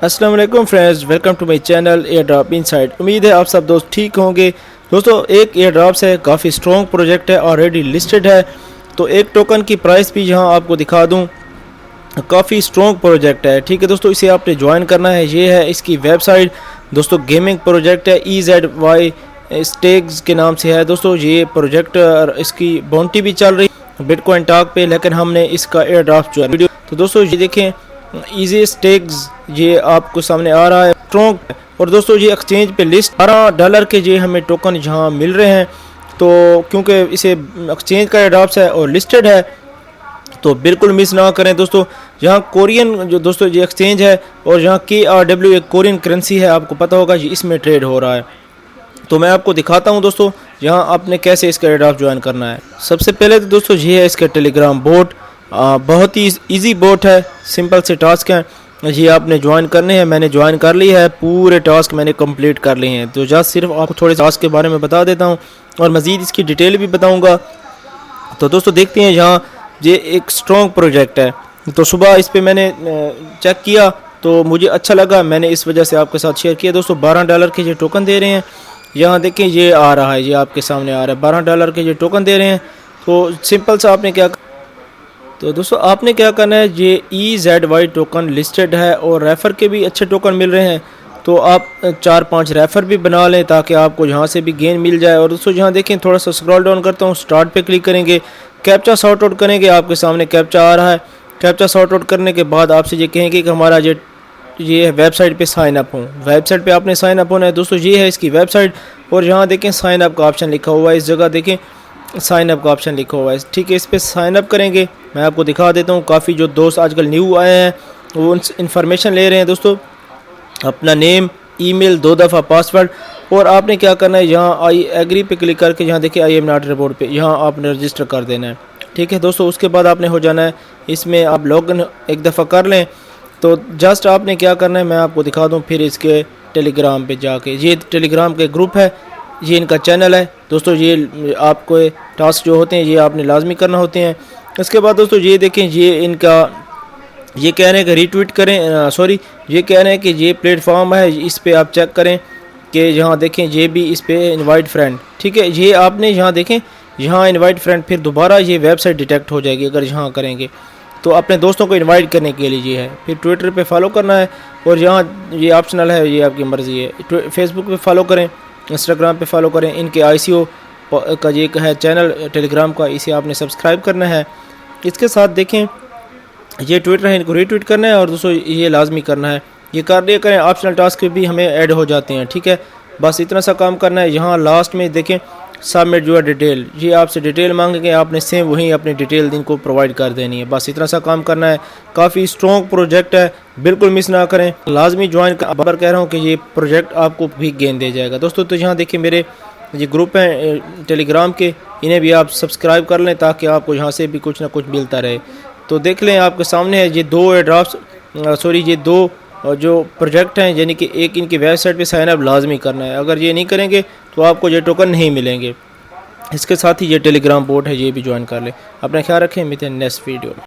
अस्सलाम वालेकुम friends, welcome to my channel air drop inside. उम्मीद है आप सब दोस्त ठीक होंगे। दोस्तों, एक एयर ड्रॉप है, काफ़ी स्ट्रॉन्ग प्रोजेक्ट है, ऑलरेडी लिस्टेड है। तो एक टोकन की प्राइस भी यहाँ आपको दिखा दूँ, काफ़ी स्ट्रॉन्ग प्रोजेक्ट है। ठीक है दोस्तों, इसे आपने ज्वाइन करना है। ये है इसकी वेबसाइट। दोस्तों, गेमिंग प्रोजेक्ट है, EzyStays के नाम से है। दोस्तों, ये प्रोजेक्ट इसकी बाउंटी भी चल रही है बिटकॉइन टॉक पे, लेकिन हमने इसका एयर ड्रॉप जो है वीडियो। तो दोस्तों ये देखें, EzyStays ये आपको सामने आ रहा है, स्ट्रॉन्ग। और दोस्तों ये एक्सचेंज पे लिस्ट $12 के ये हमें टोकन यहाँ मिल रहे हैं। तो क्योंकि इसे एक्सचेंज का एडॉप्ट है और लिस्टेड है, तो बिल्कुल मिस ना करें दोस्तों। यहाँ कोरियन जो दोस्तों ये एक्सचेंज है, और यहाँ KRW एक कोरियन करेंसी है, आपको पता होगा ये इसमें ट्रेड हो रहा है। तो मैं आपको दिखाता हूँ दोस्तों यहाँ आपने कैसे इसका एडॉप्ट ज्वाइन करना है। सबसे पहले तो दोस्तों ये है इसका टेलीग्राम बोट। बहुत ही इजी बोट है, सिंपल से टास्क हैं, ये आपने ज्वाइन करने हैं। मैंने ज्वाइन कर ली है, पूरे टास्क मैंने कंप्लीट कर लिए हैं। तो जस्ट सिर्फ आपको थोड़े टास्क के बारे में बता देता हूँ और मज़ीद इसकी डिटेल भी बताऊँगा। तो दोस्तों देखते हैं, यहाँ ये एक स्ट्रॉन्ग प्रोजेक्ट है। तो सुबह इस पर मैंने चेक किया तो मुझे अच्छा लगा, मैंने इस वजह से आपके साथ शेयर किया। दोस्तों $12 के ये टोकन दे रहे हैं। यहाँ देखें, ये आ रहा है, ये आपके सामने आ रहा है, $12 के ये टोकन दे रहे हैं। तो सिंपल सा आपने क्या करना है, ये EZY टोकन लिस्टेड है और रेफ़र के भी अच्छे टोकन मिल रहे हैं। तो आप 4-5 रेफ़र भी बना लें ताकि आपको यहाँ से भी गेन मिल जाए। और दोस्तों यहाँ देखें, थोड़ा सा स्क्रॉल डाउन करता हूँ, स्टार्ट पे क्लिक करेंगे, कैप्चा सॉर्ट आउट करेंगे। आपके सामने कैप्चा आ रहा है। कैप्चा सॉर्ट आउट करने के बाद आपसे ये कहेंगे कि हमारा ये वेबसाइट पे साइन अप हो। वेबसाइट पे आपने साइन अप होना है। दोस्तों ये है इसकी वेबसाइट, और यहाँ देखें साइन अप का ऑप्शन लिखा हुआ है। इस जगह देखें साइन अप का ऑप्शन लिखा हुआ है, ठीक है। इस पर साइन अप करेंगे। मैं आपको दिखा देता हूँ, काफ़ी जो दोस्त आजकल न्यू आए हैं वो इन्फॉर्मेशन ले रहे हैं। दोस्तों, अपना नेम, ईमेल, 2 दफ़ा पासवर्ड, और आपने क्या करना है, यहाँ आई एग्री पे क्लिक करके यहाँ देखिए आई एम नॉट रिपोर्ट पे यहाँ आपने रजिस्टर कर देना है। ठीक है दोस्तों, उसके बाद आपने हो जाना है, इसमें आप लॉगिन एक दफ़ा कर लें। तो जस्ट आपने क्या करना है, मैं आपको दिखा दूँ फिर इसके टेलीग्राम पे जाके। ये टेलीग्राम के ग्रुप है, ये इनका चैनल है। दोस्तों ये आपको टास्क जो होते हैं ये आपने लाजमी करना होते हैं। इसके बाद दोस्तों ये देखें, ये इनका ये कह रहे हैं कि रीट्वीट करें, ये कह रहे हैं कि ये प्लेटफॉर्म है, इस पे आप चेक करें कि यहाँ देखें, ये भी इस पे इनवाइट फ्रेंड। ठीक है, ये आपने यहाँ देखें, यहाँ इनवाइट फ्रेंड, फिर दोबारा ये वेबसाइट डिटेक्ट हो जाएगी अगर यहाँ करेंगे। तो अपने दोस्तों को इनवाइट करने के लिए ये है। फिर ट्विटर पे फॉलो करना है, और यहाँ ये ऑप्शनल है, ये आपकी मर्ज़ी है। फेसबुक पे फॉलो करें, इंस्टाग्राम पे फॉलो करें। इनके ICO का ये है चैनल टेलीग्राम का, इसे आपने सब्सक्राइब करना है। इसके साथ देखें, ये ट्विटर है, इनको रीट्वीट करना है, और दोस्तों ये लाजमी करना है। ये कार्य करें, ऑप्शनल टास्क भी हमें ऐड हो जाते हैं। ठीक है, बस इतना सा काम करना है। यहाँ लास्ट में देखें सबमिट जो है डिटेल, ये आपसे डिटेल मांगेंगे, आपने सेम वहीं अपनी डिटेल इनको प्रोवाइड कर देनी है। बस इतना सा काम करना है। काफ़ी स्ट्रॉन्ग प्रोजेक्ट है, बिल्कुल मिस ना करें, लाजमी ज्वाइन। बार कह रहा हूँ कि ये प्रोजेक्ट आपको भी गेन दे जाएगा। दोस्तों, तो यहाँ देखिए मेरे ये ग्रुप हैं टेलीग्राम के, इन्हें भी आप सब्सक्राइब कर लें ताकि आपको यहाँ से भी कुछ ना कुछ मिलता रहे। तो देख लें, आपके सामने है ये 2 एयरड्रॉप्स, ये 2 जो प्रोजेक्ट हैं, यानी कि एक इनकी वेबसाइट पे साइन अप लाजमी करना है। अगर ये नहीं करेंगे तो आपको ये टोकन नहीं मिलेंगे। इसके साथ ही ये टेलीग्राम बोट है, ये भी ज्वाइन कर लें। अपना ख्याल रखें, मिलते हैं नेक्स्ट वीडियो में।